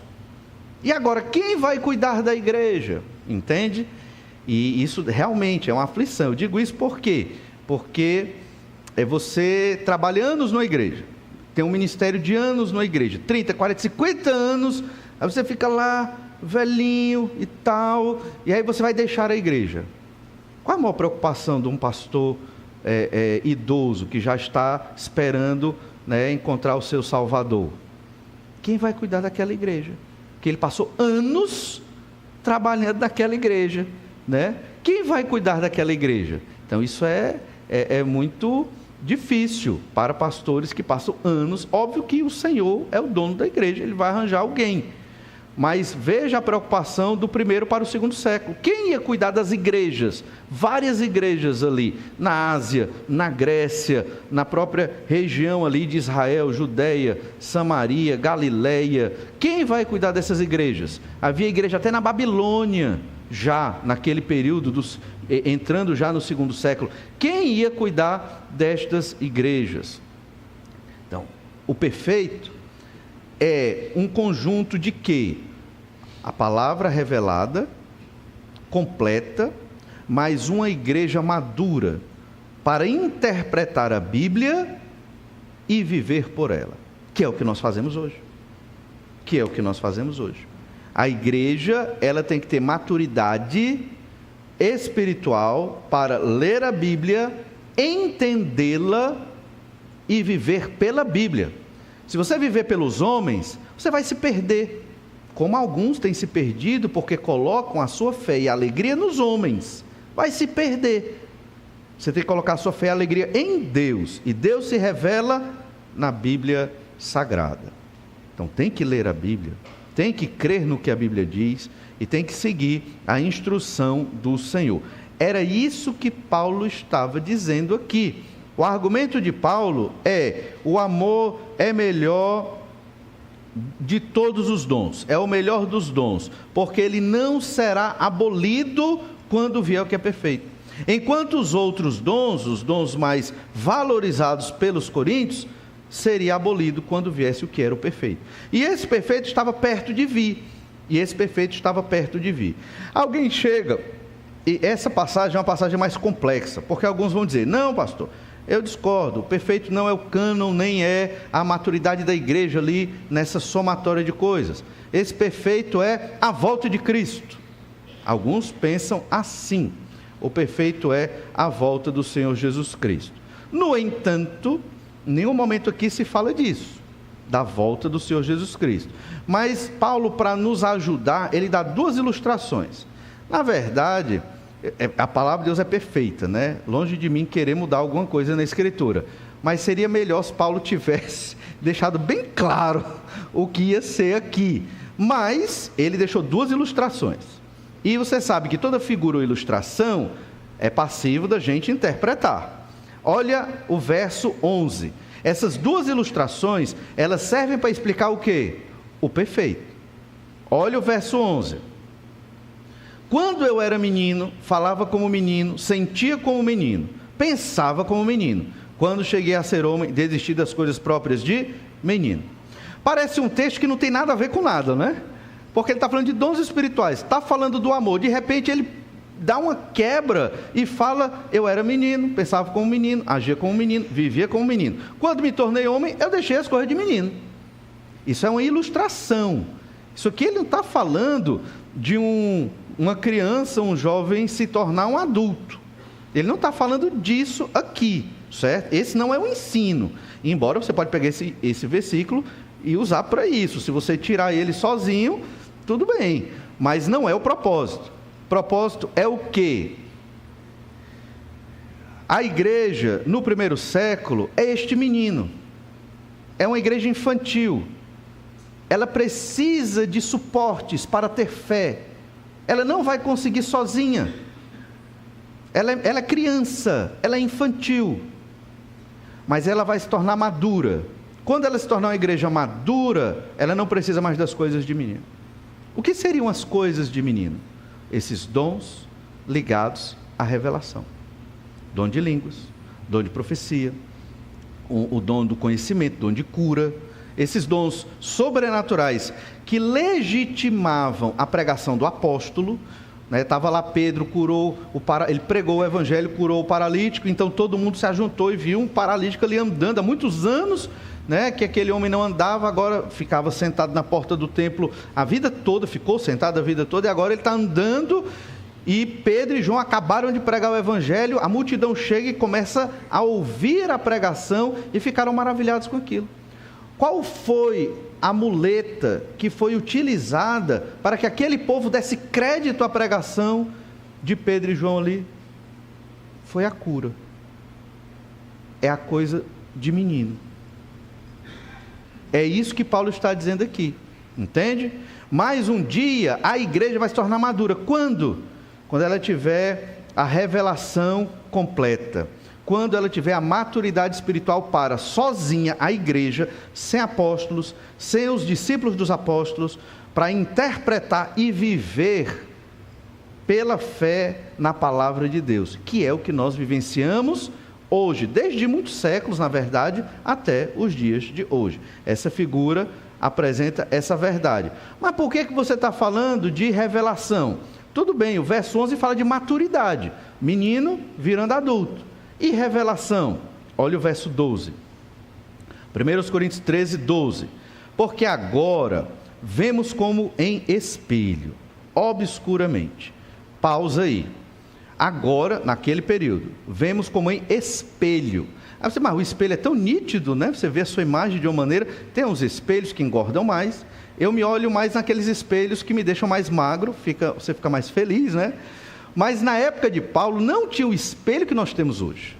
E agora, quem vai cuidar da igreja? Entende? E isso realmente é uma aflição. Eu digo isso por quê? Porque você trabalha anos na igreja, tem um ministério de anos na igreja, 30, 40, 50 anos, aí você fica lá, velhinho e tal, e aí você vai deixar a igreja. Qual a maior preocupação de um pastor idoso, que já está esperando encontrar o seu Salvador? Quem vai cuidar daquela igreja? Que ele passou anos trabalhando naquela igreja, Quem vai cuidar daquela igreja? Então isso é muito difícil para pastores que passam anos. Óbvio que o Senhor é o dono da igreja, Ele vai arranjar alguém, mas veja a preocupação do primeiro para o segundo século. Quem ia cuidar das igrejas? Várias igrejas ali, na Ásia, na Grécia, na própria região ali de Israel, Judeia, Samaria, Galileia. Quem vai cuidar dessas igrejas? Havia igreja até na Babilônia, já naquele período, entrando já no segundo século. Quem ia cuidar destas igrejas? Então, o perfeito é um conjunto de quê? A palavra revelada, completa, mas uma igreja madura para interpretar a Bíblia e viver por ela, que é o que nós fazemos hoje. A igreja, ela tem que ter maturidade espiritual para ler a Bíblia, entendê-la e viver pela Bíblia. Se você viver pelos homens, você vai se perder, como alguns têm se perdido porque colocam a sua fé e alegria nos homens. Vai se perder. Você tem que colocar a sua fé e alegria em Deus, e Deus se revela na Bíblia Sagrada. Então tem que ler a Bíblia, tem que crer no que a Bíblia diz e tem que seguir a instrução do Senhor. Era isso que Paulo estava dizendo aqui. O argumento de Paulo o amor é melhor de todos os dons, é o melhor dos dons, porque ele não será abolido quando vier o que é perfeito. Enquanto os outros dons, os dons mais valorizados pelos coríntios, seria abolido quando viesse o que era o perfeito. E esse perfeito estava perto de vir. Alguém chega, e essa passagem é uma passagem mais complexa, porque alguns vão dizer: não, pastor, Eu discordo. O perfeito não é o cânon, nem é a maturidade da igreja ali nessa somatória de coisas. Esse perfeito é a volta de Cristo. Alguns pensam assim. O perfeito é a volta do Senhor Jesus Cristo. No entanto, em nenhum momento aqui se fala disso, da volta do Senhor Jesus Cristo. Mas Paulo, para nos ajudar, ele dá duas ilustrações. Na verdade, a palavra de Deus é perfeita, né? Longe de mim querer mudar alguma coisa na Escritura. Mas seria melhor se Paulo tivesse deixado bem claro o que ia ser aqui. Mas ele deixou duas ilustrações. E você sabe que toda figura ou ilustração é passivo da gente interpretar. Olha o verso 11. Essas duas ilustrações, elas servem para explicar o quê? O perfeito. Olha o verso 11. Quando eu era menino, falava como menino, sentia como menino, pensava como menino. Quando cheguei a ser homem, desisti das coisas próprias de menino. Parece um texto que não tem nada a ver com nada, né? Porque ele está falando de dons espirituais, está falando do amor. De repente ele dá uma quebra e fala: eu era menino, pensava como menino, agia como menino, vivia como menino. Quando me tornei homem, eu deixei as coisas de menino. Isso é uma ilustração. Isso aqui ele não está falando de uma criança, um jovem se tornar um adulto. Ele não está falando disso aqui, certo? Esse não é o ensino. Embora você pode pegar esse versículo e usar para isso. Se você tirar ele sozinho, tudo bem. Mas não é o propósito. O propósito é o quê? A igreja, no primeiro século, é este menino. É uma igreja infantil. Ela precisa de suportes para ter fé. Ela não vai conseguir sozinha. Ela é criança, ela é infantil. Mas ela vai se tornar madura. Quando ela se tornar uma igreja madura, ela não precisa mais das coisas de menino. O que seriam as coisas de menino? Esses dons ligados à revelação. Dom de línguas, dom de profecia, o dom do conhecimento, dom de cura. Esses dons sobrenaturais que legitimavam a pregação do apóstolo. Estava lá Pedro, ele pregou o evangelho, curou o paralítico, então todo mundo se ajuntou e viu um paralítico ali andando há muitos anos, que aquele homem não andava, agora ficava sentado na porta do templo a vida toda, ficou sentado a vida toda, e agora ele está andando, e Pedro e João acabaram de pregar o evangelho, a multidão chega e começa a ouvir a pregação, e ficaram maravilhados com aquilo. Qual foi a muleta que foi utilizada para que aquele povo desse crédito à pregação de Pedro e João ali? Foi a cura. É a coisa de menino. É isso que Paulo está dizendo aqui, entende? Mais um dia a igreja vai se tornar madura. Quando? Quando ela tiver a revelação completa. Quando ela tiver a maturidade espiritual para, sozinha, a igreja, sem apóstolos, sem os discípulos dos apóstolos, para interpretar e viver pela fé na palavra de Deus, que é o que nós vivenciamos hoje, desde muitos séculos, na verdade, até os dias de hoje. Essa figura apresenta essa verdade. Mas por que você está falando de revelação? Tudo bem, o verso 11 fala de maturidade, menino virando adulto. E revelação? Olha o verso 12. 1 Coríntios 13, 12. Porque agora vemos como em espelho, obscuramente. Pausa aí. Agora, naquele período, vemos como em espelho. Aí você, mas o espelho é tão nítido, né? Você vê a sua imagem de uma maneira. Tem uns espelhos que engordam mais. Eu me olho mais naqueles espelhos que me deixam mais magro. Você fica mais feliz, né? Mas na época de Paulo não tinha o espelho que nós temos hoje.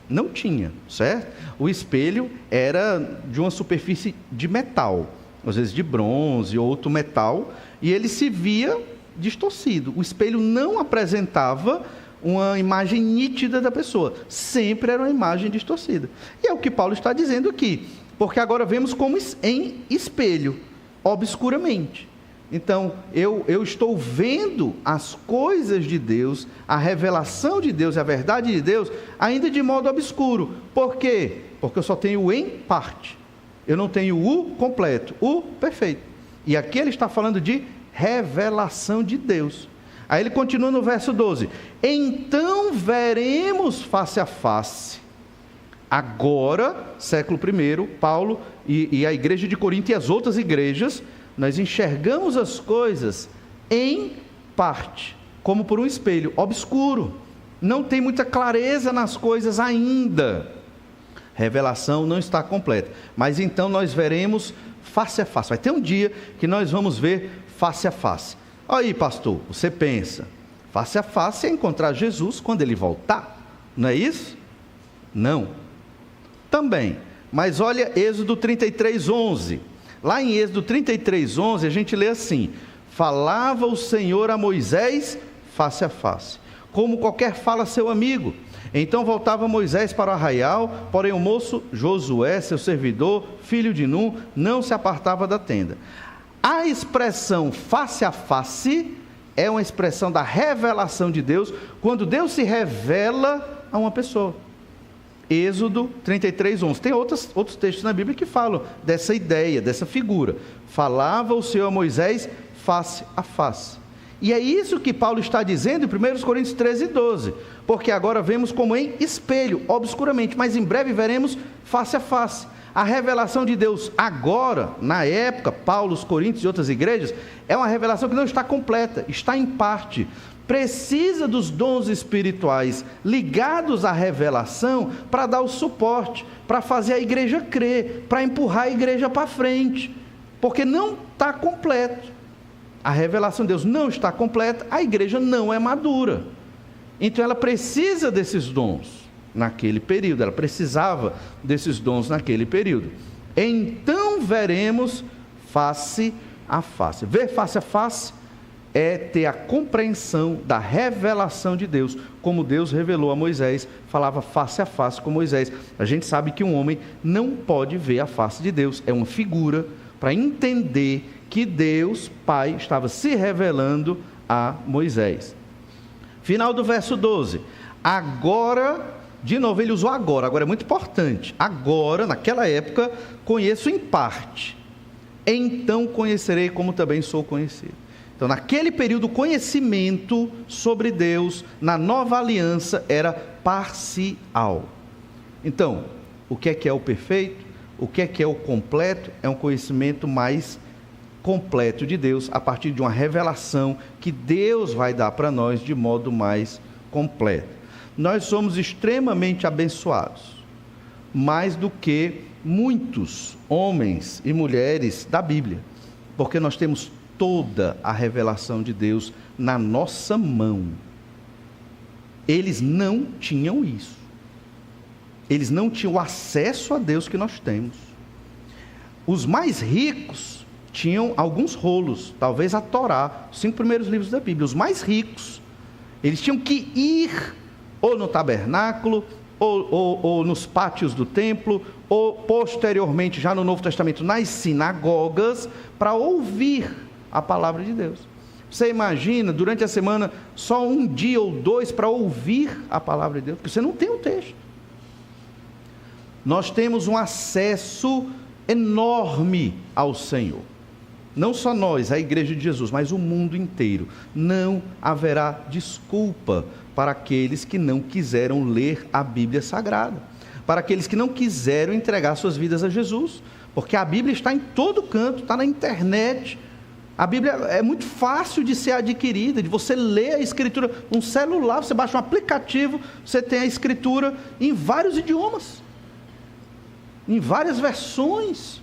Não tinha, certo? O espelho era de uma superfície de metal, às vezes de bronze ou outro metal, e ele se via distorcido. O espelho não apresentava uma imagem nítida da pessoa, sempre era uma imagem distorcida. E é o que Paulo está dizendo aqui, porque agora vemos como em espelho, obscuramente. Então, eu estou vendo as coisas de Deus, a revelação de Deus, a verdade de Deus, ainda de modo obscuro. Por quê? Porque eu só tenho o em parte. Eu não tenho o completo, o perfeito. E aqui ele está falando de revelação de Deus. Aí ele continua no verso 12. Então veremos face a face, Agora, século I, Paulo e a igreja de Corinto e as outras igrejas, nós enxergamos as coisas em parte, como por um espelho, obscuro. Não tem muita clareza nas coisas ainda. Revelação não está completa. Mas então nós veremos face a face. Vai ter um dia que nós vamos ver face a face. Aí, pastor, você pensa, face a face é encontrar Jesus quando ele voltar. Não é isso? Não. Também. Mas olha Êxodo 33:11. Lá em Êxodo 33:11 a gente lê assim: falava o Senhor a Moisés face a face, como qualquer fala a seu amigo. Então voltava Moisés para o arraial, porém o moço Josué, seu servidor, filho de Num, não se apartava da tenda. A expressão face a face é uma expressão da revelação de Deus, quando Deus se revela a uma pessoa. Êxodo 33:11. Tem outros textos na Bíblia que falam dessa ideia, dessa figura. Falava o Senhor a Moisés face a face. E é isso que Paulo está dizendo em 1 Coríntios 13:12. Porque agora vemos como em espelho, obscuramente, mas em breve veremos face a face. A revelação de Deus agora, na época, Paulo, os Coríntios e outras igrejas, é uma revelação que não está completa, está em parte. Precisa dos dons espirituais ligados à revelação para dar o suporte, para fazer a igreja crer, para empurrar a igreja para frente, porque não está completo. A revelação de Deus não está completa, a igreja não é madura. Então ela precisa desses dons naquele período, ela precisava desses dons naquele período. Então veremos face a face. Ver face a face é ter a compreensão da revelação de Deus, como Deus revelou a Moisés, falava face a face com Moisés. A gente sabe que um homem não pode ver a face de Deus, é uma figura para entender que Deus, Pai, estava se revelando a Moisés. Final do verso 12. Agora, de novo ele usou agora é muito importante. Agora, naquela época, conheço em parte. Então conhecerei como também sou conhecido. Então, naquele período, o conhecimento sobre Deus, na nova aliança, era parcial. Então, o que é o perfeito? O que é o completo? É um conhecimento mais completo de Deus, a partir de uma revelação que Deus vai dar para nós de modo mais completo. Nós somos extremamente abençoados, mais do que muitos homens e mulheres da Bíblia, porque nós temos toda a revelação de Deus na nossa mão. Eles não tinham isso. Eles não tinham o acesso a Deus que nós temos. Os mais ricos tinham alguns rolos, talvez a Torá, os 5 primeiros livros da Bíblia. Os mais ricos, eles tinham que ir ou no tabernáculo, ou nos pátios do templo, ou posteriormente, já no Novo Testamento, nas sinagogas, para ouvir a palavra de Deus. Você imagina, durante a semana, só um dia ou dois para ouvir a palavra de Deus, porque você não tem o texto. Nós temos um acesso enorme ao Senhor. Não só nós, a igreja de Jesus, mas o mundo inteiro. Não haverá desculpa para aqueles que não quiseram ler a Bíblia Sagrada, para aqueles que não quiseram entregar suas vidas a Jesus, porque a Bíblia está em todo canto, está na internet. A Bíblia é muito fácil de ser adquirida, de você ler a Escritura. Um celular, você baixa um aplicativo, você tem a Escritura em vários idiomas, em várias versões.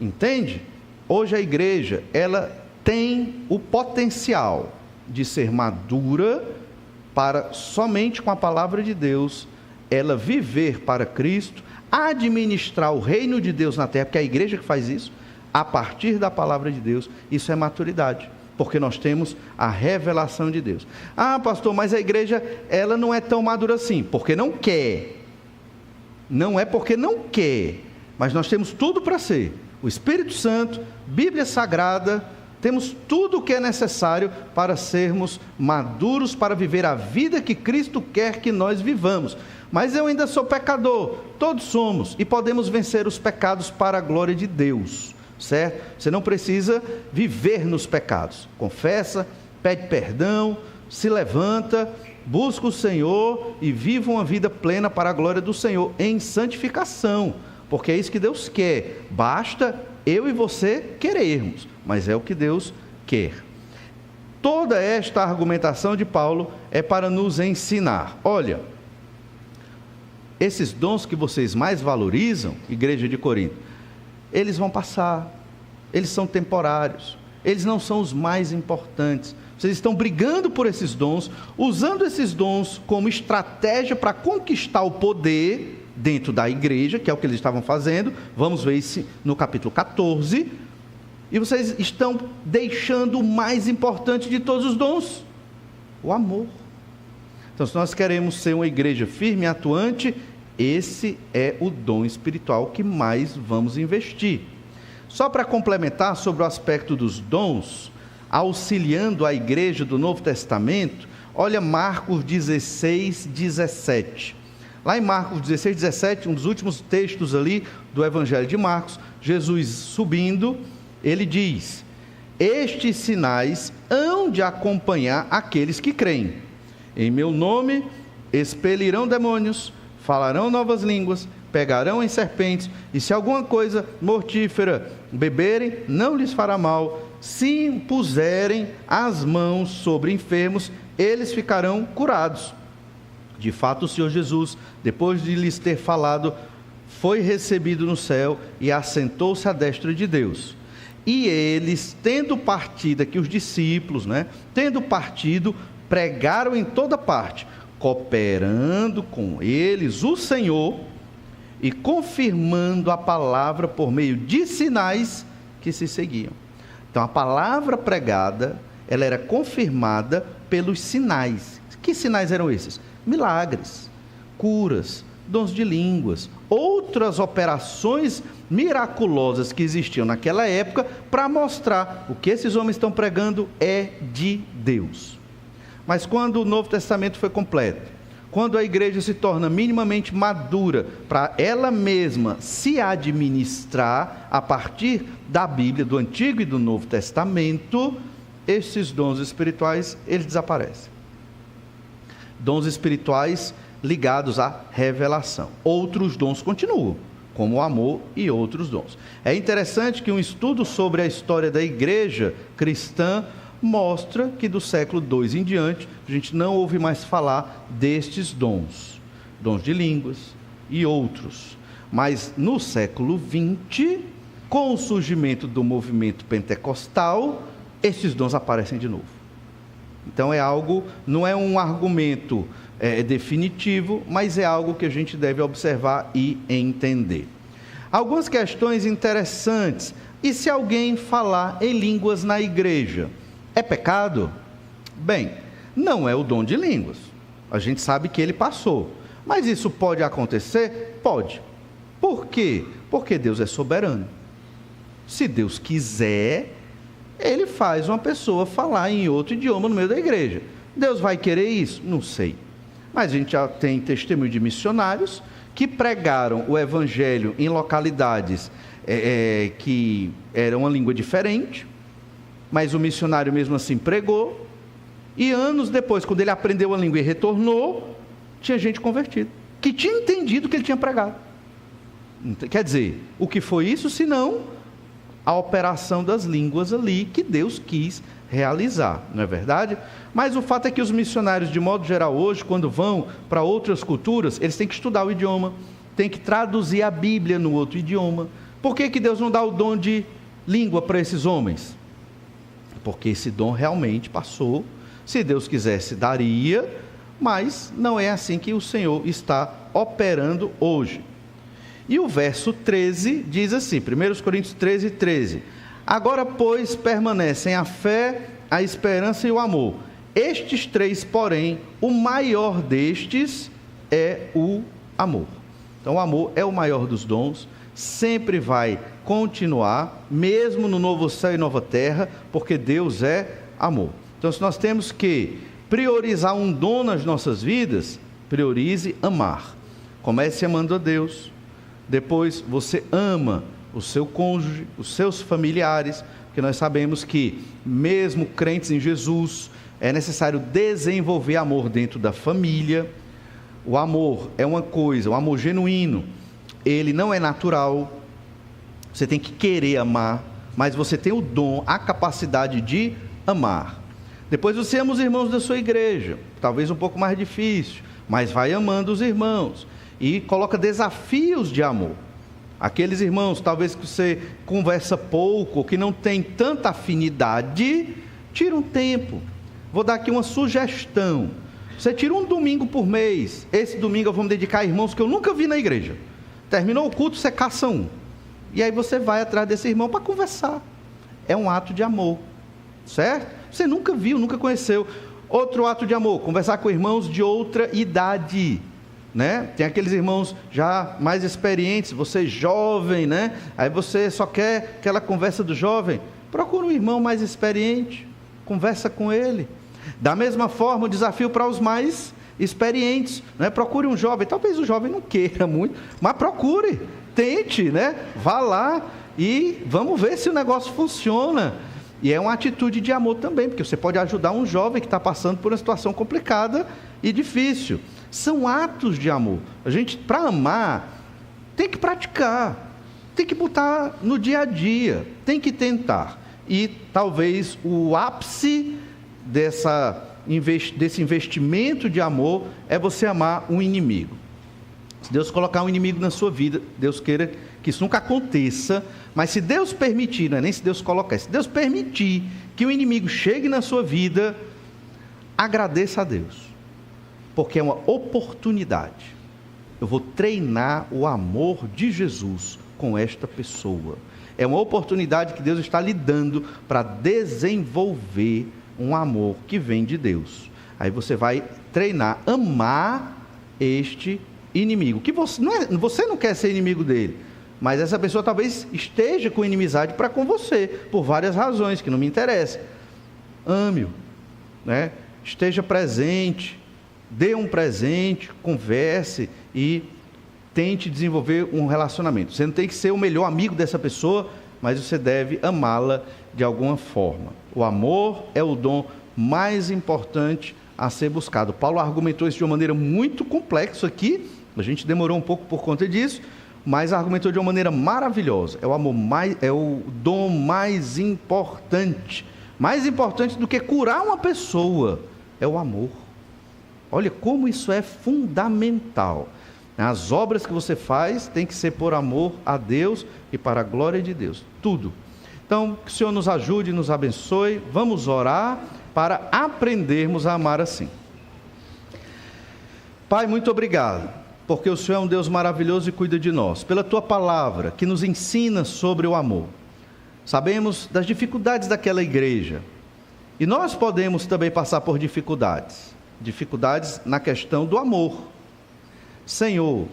Entende? Hoje a igreja, ela tem o potencial de ser madura para, somente com a palavra de Deus, ela viver para Cristo, administrar o reino de Deus na terra, porque é a igreja que faz isso, a partir da palavra de Deus. Isso é maturidade, porque nós temos a revelação de Deus. Ah, pastor, mas a igreja, ela não é tão madura assim, porque não quer. Não é porque não quer, mas nós temos tudo para ser. O Espírito Santo, Bíblia Sagrada, temos tudo o que é necessário para sermos maduros, para viver a vida que Cristo quer que nós vivamos. Mas eu ainda sou pecador, todos somos, e podemos vencer os pecados para a glória de Deus, certo? Você não precisa viver nos pecados, confessa, pede perdão, se levanta busca o Senhor e viva uma vida plena para a glória do Senhor, em santificação, porque é isso que Deus quer. Basta eu e você querermos, mas é o que Deus quer. Toda esta argumentação de Paulo é para nos ensinar. Olha, esses dons que vocês mais valorizam, igreja de Corinto, eles vão passar, eles são temporários, eles não são os mais importantes. Vocês estão brigando por esses dons, usando esses dons como estratégia para conquistar o poder dentro da igreja, que é o que eles estavam fazendo. Vamos ver isso no capítulo 14. E vocês estão deixando o mais importante de todos os dons, o amor. Então, se nós queremos ser uma igreja firme e atuante, esse é o dom espiritual que mais vamos investir. Só para complementar sobre o aspecto dos dons, auxiliando a igreja do Novo Testamento, olha Marcos 16, 17. Lá em Marcos 16, 17, um dos últimos textos ali do Evangelho de Marcos, Jesus subindo, ele diz: estes sinais hão de acompanhar aqueles que creem. Em meu nome expelirão demônios, falarão novas línguas, pegarão em serpentes, e se alguma coisa mortífera beberem, não lhes fará mal. Se impuserem as mãos sobre enfermos, eles ficarão curados. De fato, o Senhor Jesus, depois de lhes ter falado, foi recebido no céu e assentou-se à destra de Deus. E eles, tendo partido, aqui os discípulos, tendo partido, pregaram em toda parte, cooperando com eles o Senhor e confirmando a palavra por meio de sinais que se seguiam. Então, a palavra pregada, ela era confirmada pelos sinais. Que sinais eram esses? Milagres, curas, dons de línguas, outras operações miraculosas que existiam naquela época para mostrar o que esses homens estão pregando é de Deus. Mas quando o Novo Testamento foi completo, quando a igreja se torna minimamente madura para ela mesma se administrar a partir da Bíblia, do Antigo e do Novo Testamento, esses dons espirituais, eles desaparecem. Dons espirituais ligados à revelação. Outros dons continuam, como o amor e outros dons. É interessante que um estudo sobre a história da igreja cristã mostra que do século II em diante, a gente não ouve mais falar destes dons, dons de línguas e outros. Mas no século XX, com o surgimento do movimento pentecostal, estes dons aparecem de novo. Então é algo, não é um argumento definitivo, mas é algo que a gente deve observar e entender. Algumas questões interessantes. E se alguém falar em línguas na igreja, é pecado? Bem, não é o dom de línguas. A gente sabe que ele passou. Mas isso pode acontecer? Pode. Por quê? Porque Deus é soberano. Se Deus quiser, Ele faz uma pessoa falar em outro idioma no meio da igreja. Deus vai querer isso? Não sei. Mas a gente já tem testemunho de missionários que pregaram o evangelho em localidades que eram uma língua diferente, mas o missionário mesmo assim pregou, e anos depois, quando ele aprendeu a língua e retornou, tinha gente convertida, que tinha entendido o que ele tinha pregado. Quer dizer, o que foi isso, senão a operação das línguas ali, que Deus quis realizar, não é verdade? Mas o fato é que os missionários, de modo geral hoje, quando vão para outras culturas, eles têm que estudar o idioma, têm que traduzir a Bíblia no outro idioma. Por que Deus não dá o dom de língua para esses homens? Porque esse dom realmente passou. Se Deus quisesse, daria, mas não é assim que o Senhor está operando hoje. E o verso 13 diz assim, 1 Coríntios 13, 13. Agora, pois, permanecem a fé, a esperança e o amor. Estes três, porém, o maior destes é o amor. Então, o amor é o maior dos dons, sempre vai continuar, mesmo no novo céu e nova terra, porque Deus é amor. Então, se nós temos que priorizar um dom nas nossas vidas, priorize amar. Comece amando a Deus, depois você ama o seu cônjuge, os seus familiares, porque nós sabemos que mesmo crentes em Jesus, é necessário desenvolver amor dentro da família. O amor é uma coisa, o amor genuíno, ele não é natural. Você tem que querer amar, mas você tem o dom, a capacidade de amar. Depois você ama os irmãos da sua igreja, talvez um pouco mais difícil, mas vai amando os irmãos e coloca desafios de amor. Aqueles irmãos, talvez que você conversa pouco, que não tem tanta afinidade, tira um tempo. Vou dar aqui uma sugestão. Você tira um domingo por mês. Esse domingo eu vou me dedicar a irmãos que eu nunca vi na igreja. Terminou o culto, você caça um. E aí você vai atrás desse irmão para conversar. É um ato de amor, certo? Você nunca viu, nunca conheceu. Outro ato de amor, conversar com irmãos de outra idade, né? Tem aqueles irmãos já mais experientes, você jovem, né? Aí você só quer aquela conversa do jovem. Procura um irmão mais experiente, conversa com ele. Da mesma forma, o desafio para os mais experientes, né? Procure um jovem. Talvez o jovem não queira muito, mas procure, tente, né? Vá lá e vamos ver se o negócio funciona. E é uma atitude de amor também, porque você pode ajudar um jovem que está passando por uma situação complicada e difícil. São atos de amor. A gente, para amar, tem que praticar, tem que botar no dia a dia, tem que tentar. E talvez o ápice desse investimento de amor é você amar um inimigo. Se Deus colocar um inimigo na sua vida, Deus queira que isso nunca aconteça, mas se Deus permitir, não é nem se Deus colocar, se Deus permitir que o inimigo chegue na sua vida, agradeça a Deus, porque é uma oportunidade. Eu vou treinar o amor de Jesus com esta pessoa. É uma oportunidade que Deus está lhe dando para desenvolver um amor que vem de Deus. Aí você vai treinar, amar este inimigo, que você não quer ser inimigo dele, mas essa pessoa talvez esteja com inimizade para com você, por várias razões que não me interessam. Ame-o, né? Esteja presente, dê um presente, converse e tente desenvolver um relacionamento. Você não tem que ser o melhor amigo dessa pessoa, mas você deve amá-la de alguma forma. O amor é o dom mais importante a ser buscado. Paulo argumentou isso de uma maneira muito complexa aqui, a gente demorou um pouco por conta disso, mas argumentou de uma maneira maravilhosa. É o amor é o dom mais importante do que curar uma pessoa, é o amor. Olha como isso é fundamental. As obras que você faz tem que ser por amor a Deus e para a glória de Deus, tudo. Então, que o Senhor nos ajude, nos abençoe. Vamos orar para aprendermos a amar assim. Pai, muito obrigado, porque o Senhor é um Deus maravilhoso e cuida de nós, pela Tua palavra, que nos ensina sobre o amor. Sabemos das dificuldades daquela igreja, e nós podemos também passar por dificuldades na questão do amor. Senhor,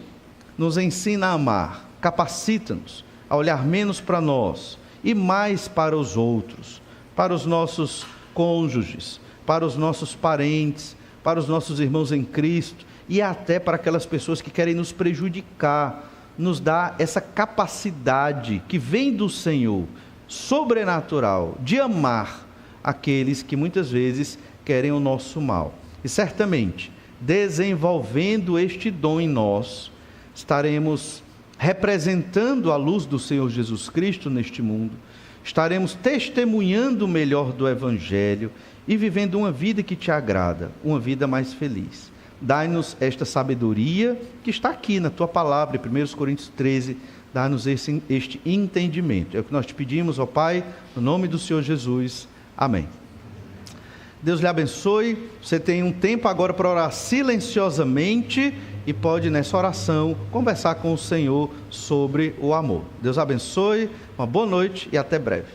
nos ensina a amar, capacita-nos a olhar menos para nós e mais para os outros, para os nossos cônjuges, para os nossos parentes, para os nossos irmãos em Cristo e até para aquelas pessoas que querem nos prejudicar. Nos dá essa capacidade que vem do Senhor, sobrenatural, de amar aqueles que muitas vezes querem o nosso mal. E certamente, desenvolvendo este dom em nós, estaremos representando a luz do Senhor Jesus Cristo neste mundo, estaremos testemunhando o melhor do Evangelho e vivendo uma vida que te agrada, uma vida mais feliz. Dai-nos esta sabedoria que está aqui na Tua palavra, em 1 Coríntios 13, dá-nos este entendimento. É o que nós te pedimos, ó Pai, no nome do Senhor Jesus. Amém. Deus lhe abençoe. Você tem um tempo agora para orar silenciosamente e pode, nessa oração, conversar com o Senhor sobre o amor. Deus abençoe, uma boa noite e até breve.